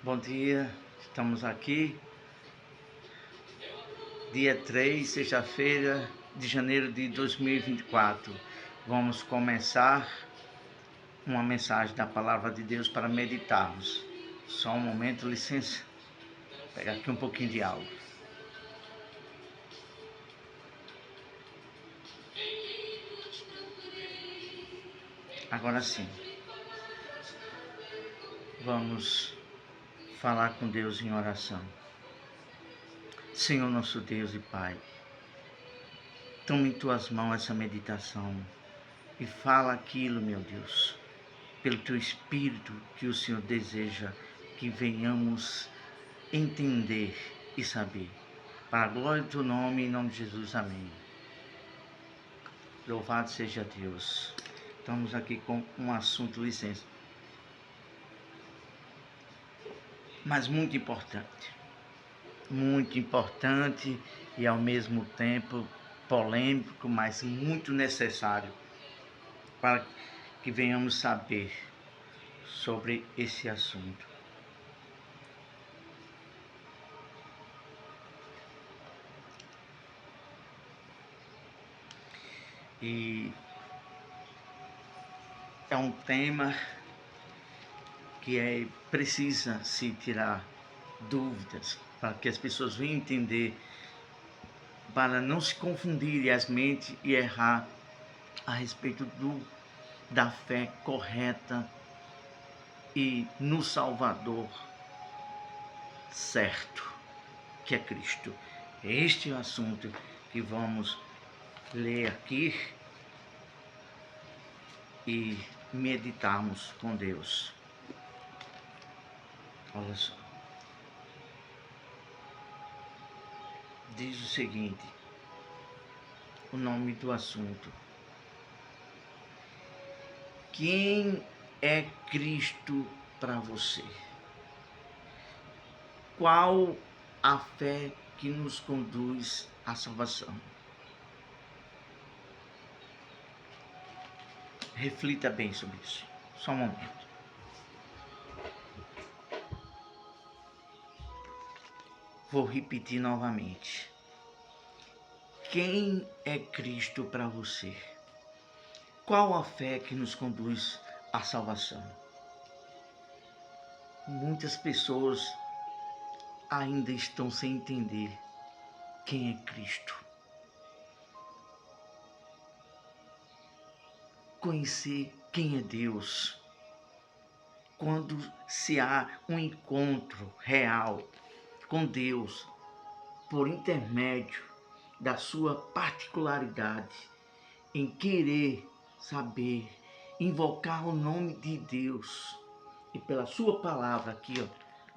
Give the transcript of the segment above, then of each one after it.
Bom dia, estamos aqui, dia 3, sexta-feira de janeiro de 2024. Vamos começar uma mensagem da Palavra de Deus para meditarmos. Só um momento, licença, vou pegar aqui um pouquinho de água. Agora sim, vamos falar com Deus em oração. Senhor nosso Deus e Pai, toma em tuas mãos essa meditação e fala aquilo, meu Deus, pelo teu Espírito que o Senhor deseja que venhamos entender e saber. Para a glória do teu nome, em nome de Jesus, amém. Louvado seja Deus. Estamos aqui com um assunto, licença, mas muito importante e ao mesmo tempo polêmico, mas muito necessário para que venhamos saber sobre esse assunto. E é um tema que precisa se tirar dúvidas para que as pessoas venham entender, para não se confundirem as mentes e errar a respeito da fé correta e no Salvador certo, que é Cristo. Este é o assunto que vamos ler aqui e meditarmos com Deus. Olha só. Diz o seguinte, o nome do assunto: quem é Cristo para você? Qual a fé que nos conduz à salvação? Reflita bem sobre isso. Só um momento. Vou repetir novamente. Quem é Cristo para você? Qual a fé que nos conduz à salvação? Muitas pessoas ainda estão sem entender quem é Cristo. Conhecer quem é Deus. Quando se há um encontro real com Deus, por intermédio da sua particularidade, em querer saber, invocar o nome de Deus, e pela sua palavra aqui, ó,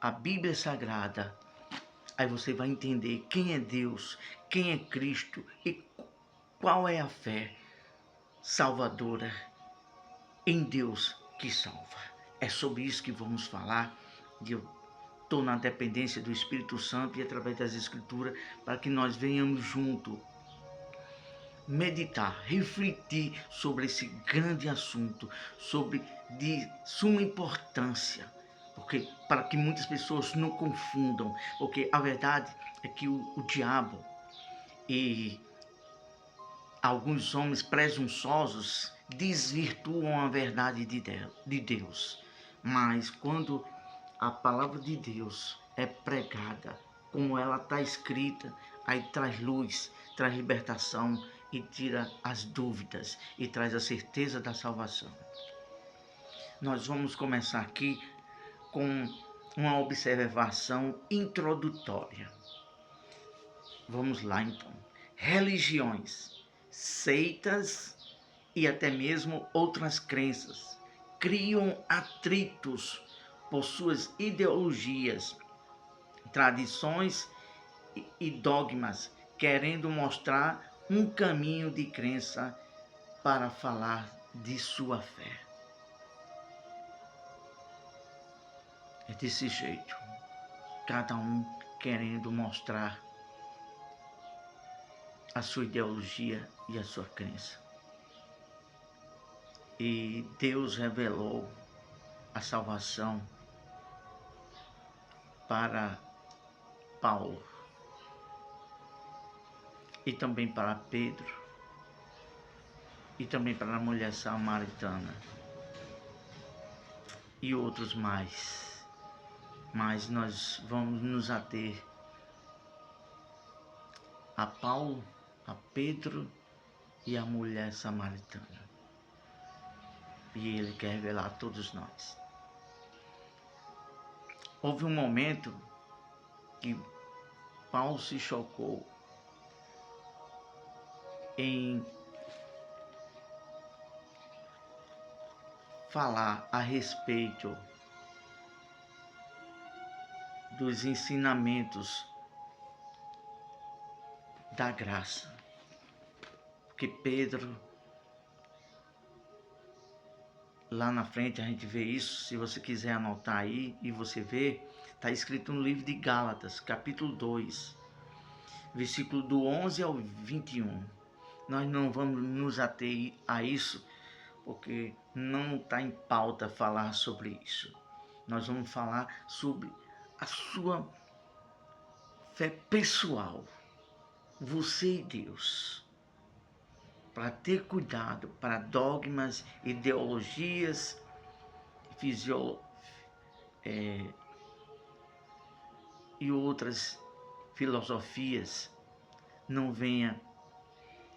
a Bíblia Sagrada, aí você vai entender quem é Deus, quem é Cristo e qual é a fé salvadora em Deus que salva. É sobre isso que vamos falar. Eu estou na dependência do Espírito Santo e através das Escrituras, para que nós venhamos junto meditar, refletir sobre esse grande assunto, de suma importância, porque para que muitas pessoas não confundam, porque a verdade é que o diabo e alguns homens presunçosos desvirtuam a verdade de Deus. Mas quando a palavra de Deus é pregada, como ela está escrita, aí traz luz, traz libertação e tira as dúvidas e traz a certeza da salvação. Nós vamos começar aqui com uma observação introdutória. Vamos lá então. Religiões, seitas e até mesmo outras crenças criam atritos por suas ideologias, tradições e dogmas, querendo mostrar um caminho de crença para falar de sua fé. É desse jeito, cada um querendo mostrar a sua ideologia e a sua crença. E Deus revelou a salvação para Paulo e também para Pedro e também para a mulher samaritana e outros mais. Mas nós vamos nos ater a Paulo, a Pedro e a mulher samaritana. E ele quer revelar a todos nós. Houve um momento que Paulo se chocou em falar a respeito dos ensinamentos da graça. Porque Pedro, lá na frente a gente vê isso, se você quiser anotar aí e você vê, está escrito no livro de Gálatas, capítulo 2, versículo do 11 ao 21. Nós não vamos nos ater a isso, porque não está em pauta falar sobre isso. Nós vamos falar sobre a sua fé pessoal, você e Deus, para ter cuidado para dogmas, ideologias, e outras filosofias não venha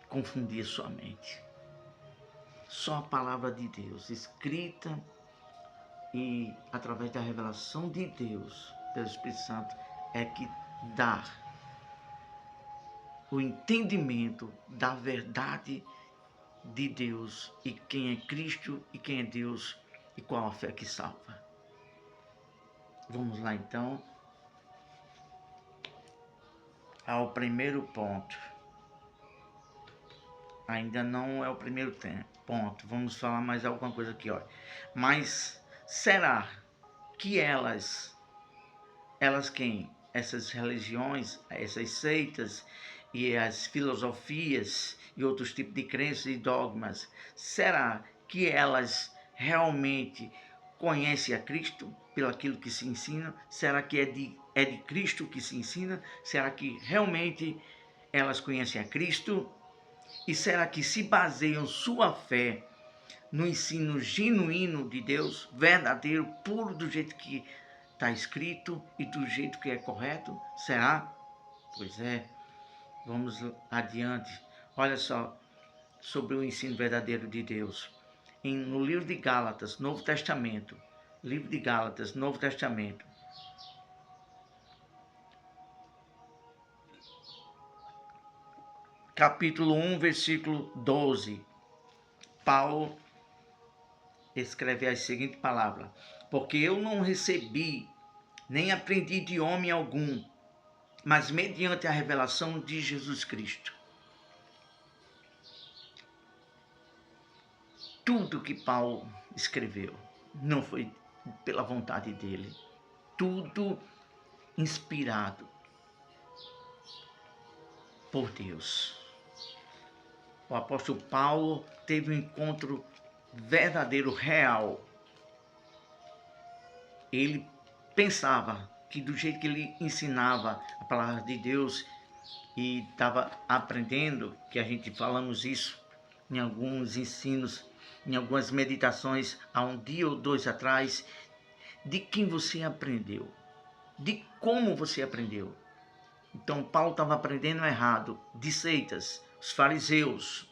confundir sua mente. Só a palavra de Deus, escrita e através da revelação de Deus, pelo Espírito Santo, é que dá o entendimento da verdade de Deus e quem é Cristo e quem é Deus e qual a fé que salva. Vamos lá então ao primeiro ponto. Ainda não é o primeiro ponto. Vamos falar mais alguma coisa aqui, olha. Mas será que elas quem? Essas religiões, essas seitas e as filosofias e outros tipos de crenças e dogmas, será que elas realmente conhecem a Cristo pelo aquilo que se ensina? Será que é de Cristo que se ensina? Será que realmente elas conhecem a Cristo? E será que se baseiam sua fé no ensino genuíno de Deus, verdadeiro, puro, do jeito que está escrito e do jeito que é correto? Será? Pois é. Vamos adiante. Olha só sobre o ensino verdadeiro de Deus. No livro de Gálatas, Novo Testamento. Livro de Gálatas, Novo Testamento. Capítulo 1, versículo 12. Paulo escreve a seguinte palavra: porque eu não recebi, nem aprendi de homem algum, mas mediante a revelação de Jesus Cristo. Tudo que Paulo escreveu não foi pela vontade dele. Tudo inspirado por Deus. O apóstolo Paulo teve um encontro verdadeiro, real. Ele pensava que do jeito que ele ensinava a palavra de Deus e estava aprendendo, que a gente falamos isso em alguns ensinos, em algumas meditações há um dia ou dois atrás, de quem você aprendeu, de como você aprendeu. Então Paulo estava aprendendo errado, de seitas, os fariseus.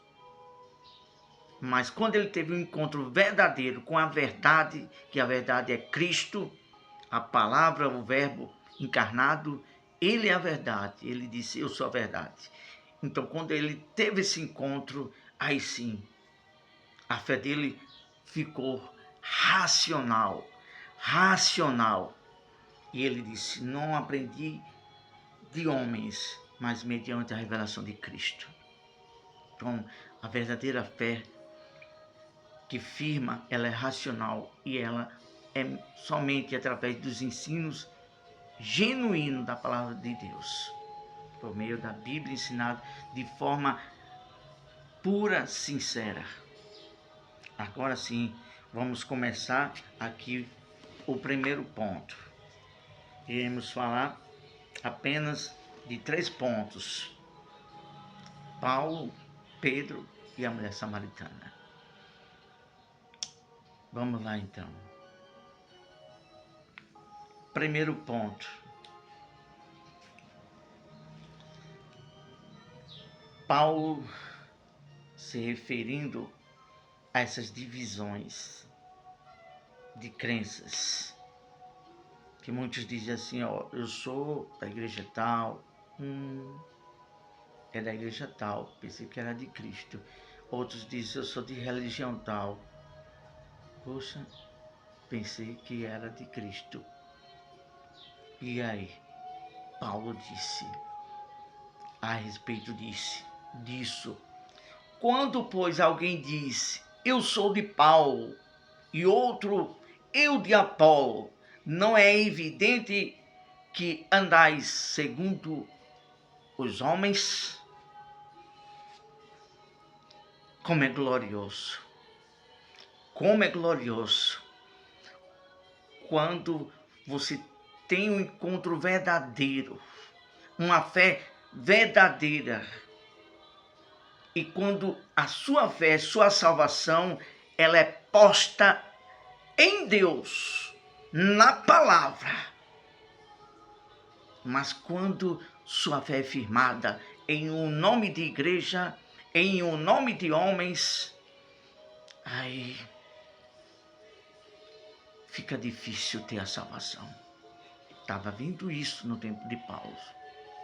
Mas quando ele teve um encontro verdadeiro com a verdade, que a verdade é Cristo, a palavra, o verbo encarnado, ele é a verdade. Ele disse, eu sou a verdade. Então quando ele teve esse encontro, aí sim, a fé dele ficou racional. E ele disse, não aprendi de homens, mas mediante a revelação de Cristo. Então, a verdadeira fé que firma, ela é racional e ela é somente através dos ensinos genuínos da palavra de Deus, por meio da Bíblia ensinada de forma pura, sincera. Agora sim, vamos começar aqui o primeiro ponto. iremos falar apenas de 3 pontos: Paulo, Pedro e a mulher samaritana. Vamos lá então. Primeiro ponto. Paulo se referindo a essas divisões de crenças, que muitos dizem assim, ó, eu sou da igreja tal, é da igreja tal, pensei que era de Cristo. Outros dizem, eu sou de religião tal, poxa, pensei que era de Cristo. E aí, Paulo disse a respeito disso. Quando, pois, alguém diz, eu sou de Paulo, e outro, eu de Apolo, não é evidente que andais segundo os homens? Como é glorioso! Como é glorioso quando você tem um encontro verdadeiro, uma fé verdadeira. E quando a sua fé, sua salvação, ela é posta em Deus, na palavra. Mas quando sua fé é firmada em um nome de igreja, em um nome de homens, aí fica difícil ter a salvação. Estava vendo isso no tempo de Paulo.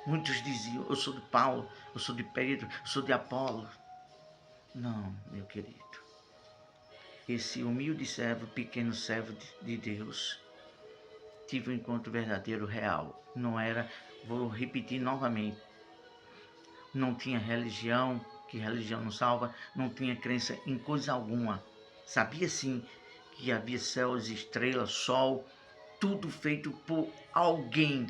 Muitos diziam, eu sou de Paulo, eu sou de Pedro, eu sou de Apolo. Não, meu querido. Esse humilde servo, pequeno servo de Deus, tive um encontro verdadeiro, real. Não era, vou repetir novamente, não tinha religião, que religião não salva, não tinha crença em coisa alguma. Sabia sim que havia céus, estrelas, sol, tudo feito por alguém,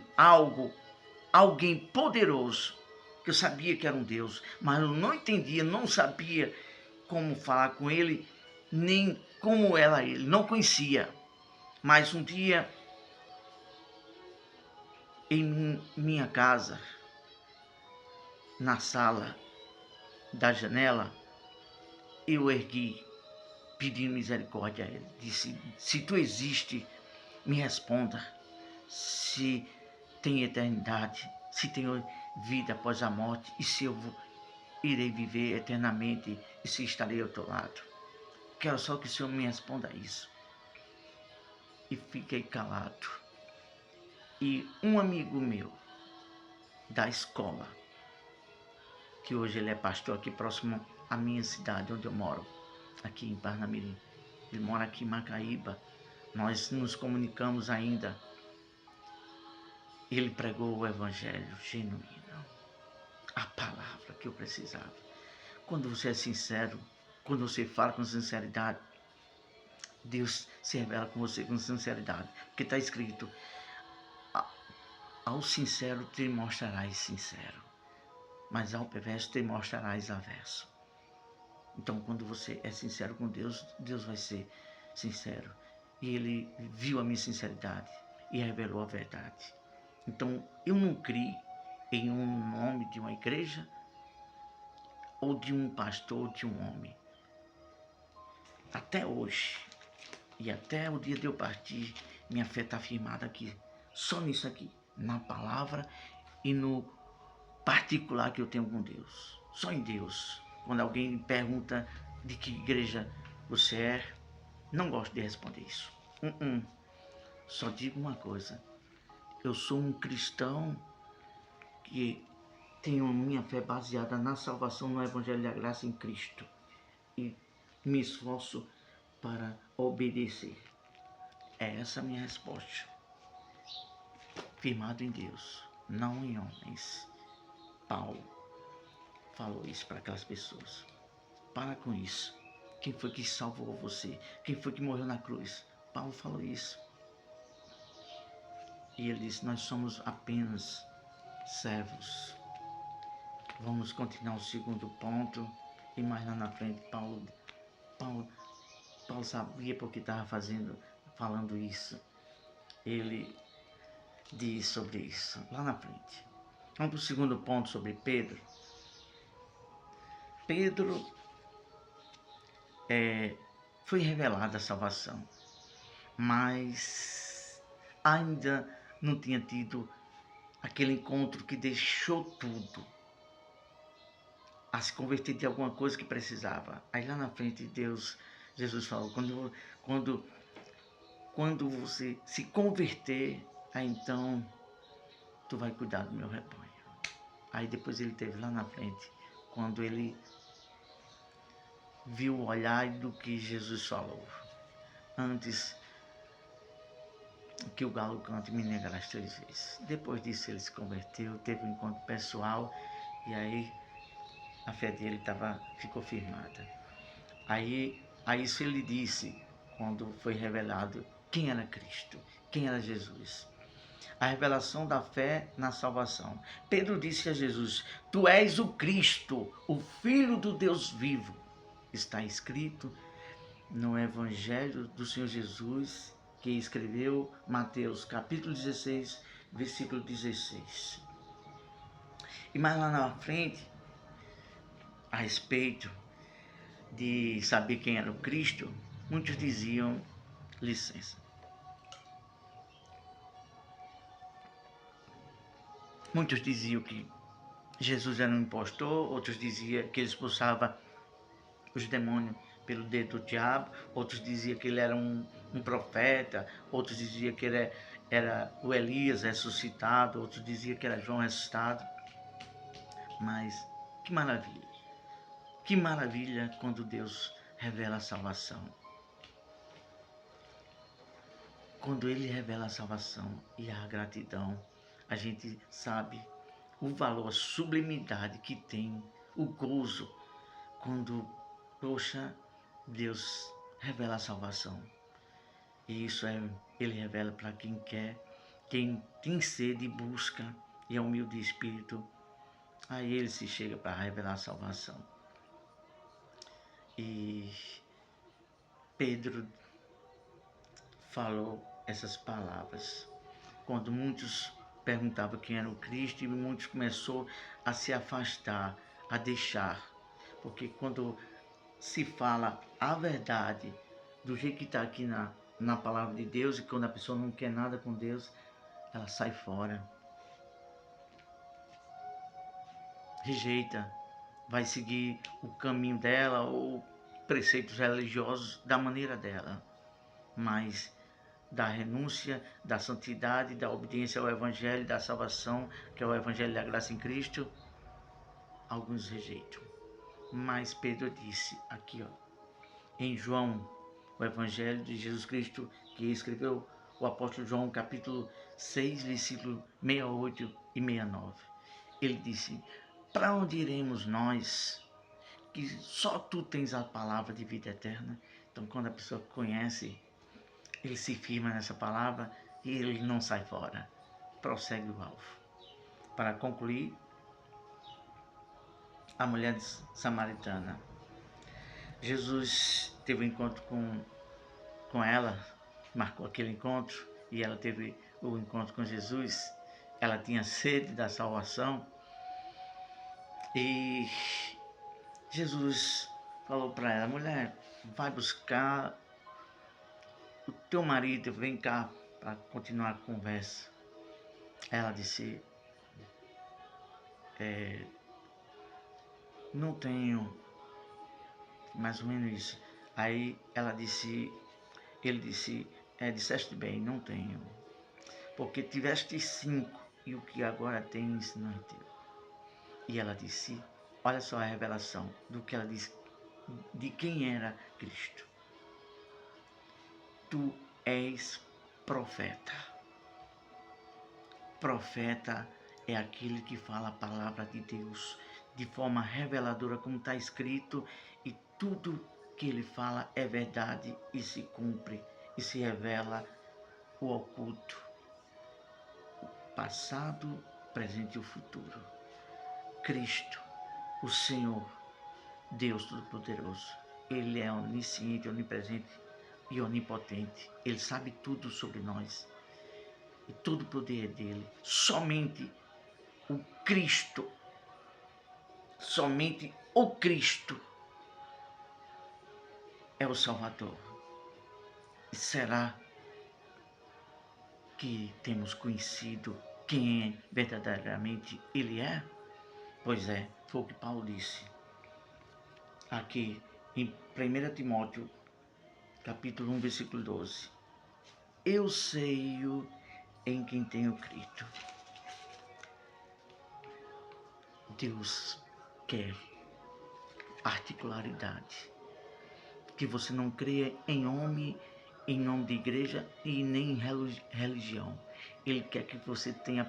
alguém poderoso, que eu sabia que era um Deus, mas eu não entendia, não sabia como falar com ele, nem como era ele, não conhecia. Mas um dia, em minha casa, na sala da janela, eu ergui, pedindo misericórdia a ele. Disse, se tu existe, me responda. Se tem eternidade, se tem vida após a morte, e se eu irei viver eternamente, e se estarei ao teu lado. Quero só que o Senhor me responda isso. E fiquei calado. E um amigo meu, da escola, que hoje ele é pastor aqui próximo à minha cidade, onde eu moro, aqui em Parnamirim. Ele mora aqui em Macaíba. Nós nos comunicamos ainda. Ele pregou o evangelho genuíno, a palavra que eu precisava. Quando você é sincero, quando você fala com sinceridade, Deus se revela com você com sinceridade. Porque está escrito, ao sincero te mostrarás sincero, mas ao perverso te mostrarás averso. Então, quando você é sincero com Deus, Deus vai ser sincero. E ele viu a minha sinceridade e revelou a verdade. Então, eu não criei em um nome de uma igreja ou de um pastor ou de um homem. Até hoje, e até o dia de eu partir, minha fé está firmada aqui, só nisso aqui, na palavra e no particular que eu tenho com Deus. Só em Deus. Quando alguém me pergunta de que igreja você é, não gosto de responder isso. Só digo uma coisa, eu sou um cristão que tenho minha fé baseada na salvação, no Evangelho da Graça em Cristo. E me esforço para obedecer. É essa a minha resposta. Firmado em Deus, não em homens. Paulo falou isso para aquelas pessoas. Para com isso. Quem foi que salvou você? Quem foi que morreu na cruz? Paulo falou isso. E ele disse, nós somos apenas servos. Vamos continuar o segundo ponto. E mais lá na frente, Paulo sabia porque estava falando isso. Ele diz sobre isso lá na frente. Vamos para o segundo ponto sobre Pedro. Pedro foi revelada a salvação, mas ainda não tinha tido aquele encontro que deixou tudo a se converter de alguma coisa que precisava. Aí lá na frente Jesus falou, quando você se converter, aí então tu vai cuidar do meu rebanho. Aí depois ele teve lá na frente, quando ele viu o olhar do que Jesus falou. Antes que o galo cante, me negarás 3 vezes. Depois disso ele se converteu, teve um encontro pessoal e aí a fé dele ficou firmada. Aí isso ele disse, quando foi revelado quem era Cristo, quem era Jesus. A revelação da fé na salvação. Pedro disse a Jesus, tu és o Cristo, o Filho do Deus vivo. Está escrito no Evangelho do Senhor Jesus, que escreveu Mateus capítulo 16, versículo 16. E mais lá na frente, a respeito de saber quem era o Cristo, muitos diziam, licença, muitos diziam que Jesus era um impostor, outros diziam que ele expulsava os demônios pelo dedo do diabo, outros diziam que ele era um profeta, outros diziam que ele era o Elias ressuscitado, outros diziam que era João ressuscitado. Mas que maravilha quando Deus revela a salvação. Quando Ele revela a salvação e a gratidão, a gente sabe o valor, a sublimidade que tem, o gozo, quando, poxa, Deus revela a salvação. E isso Ele revela para quem quer, quem tem sede e busca e é humilde de espírito, aí Ele se chega para revelar a salvação. E Pedro falou essas palavras quando muitos perguntavam quem era o Cristo e muitos começaram a se afastar, a deixar, porque quando se fala a verdade do jeito que está aqui na palavra de Deus, e quando a pessoa não quer nada com Deus, ela sai fora, rejeita, vai seguir o caminho dela ou preceitos religiosos da maneira dela, mas da renúncia, da santidade, da obediência ao Evangelho, da salvação, que é o Evangelho da graça em Cristo, alguns rejeitam. Mas Pedro disse aqui, em João, o Evangelho de Jesus Cristo, que escreveu o apóstolo João, capítulo 6, versículo 68 e 69. Ele disse, para onde iremos nós, que só tu tens a palavra de vida eterna? Então, quando a pessoa conhece, ele se firma nessa palavra e ele não sai fora, prossegue o alvo. Para concluir, a mulher samaritana. Jesus teve um encontro com ela, marcou aquele encontro e ela teve o encontro com Jesus. Ela tinha sede da salvação e Jesus falou para ela, mulher, vai buscar o teu marido, vem cá para continuar a conversa. Ela disse, não tenho, mais ou menos isso. Aí ele disse, disseste bem, não tenho, porque tiveste 5 e o que agora tens não é teu. E ela disse, olha só a revelação do que ela disse, de quem era Cristo. Tu és profeta. Profeta é aquele que fala a palavra de Deus de forma reveladora, como está escrito, e tudo que ele fala é verdade e se cumpre, e se revela o oculto, o passado, presente e o futuro. Cristo, o Senhor, Deus Todo-Poderoso, Ele é onisciente, onipresente e onipotente. Ele sabe tudo sobre nós. e todo o poder é dele. Somente o Cristo, somente o Cristo é o Salvador. E será que temos conhecido quem verdadeiramente Ele é? Pois é, foi o que Paulo disse aqui em 1 Timóteo, capítulo 1, versículo 12. Eu sei em quem tenho crido. Deus quer particularidade. Que você não creia em homem, em nome de igreja e nem em religião. Ele quer que você tenha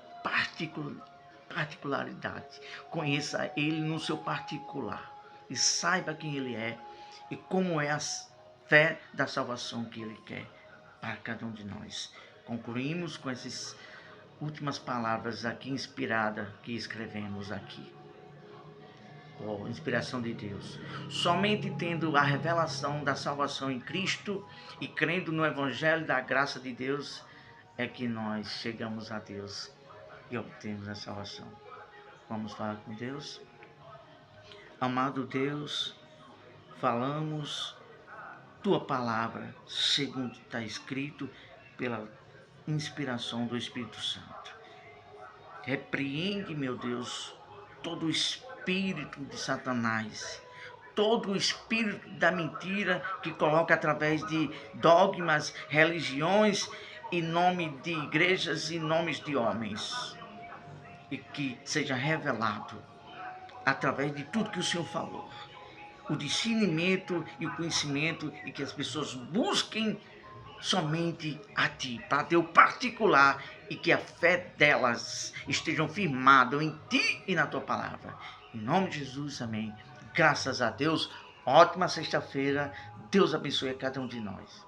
particularidade. Conheça Ele no seu particular. E saiba quem Ele é e como é a fé da salvação que Ele quer para cada um de nós. Concluímos com essas últimas palavras aqui inspiradas que escrevemos aqui. Por inspiração de Deus. Somente tendo a revelação da salvação em Cristo e crendo no Evangelho da graça de Deus é que nós chegamos a Deus e obtemos a salvação. Vamos falar com Deus? Amado Deus, falamos Tua palavra, segundo está escrito, pela inspiração do Espírito Santo. Repreende, meu Deus, todo o espírito de Satanás, todo o espírito da mentira que coloca através de dogmas, religiões, em nome de igrejas e nomes de homens. E que seja revelado através de tudo que o Senhor falou. O discernimento e o conhecimento e que as pessoas busquem somente a Ti, para teu particular e que a fé delas estejam firmadas em Ti e na Tua palavra. Em nome de Jesus, amém. Graças a Deus, ótima sexta-feira. Deus abençoe a cada um de nós.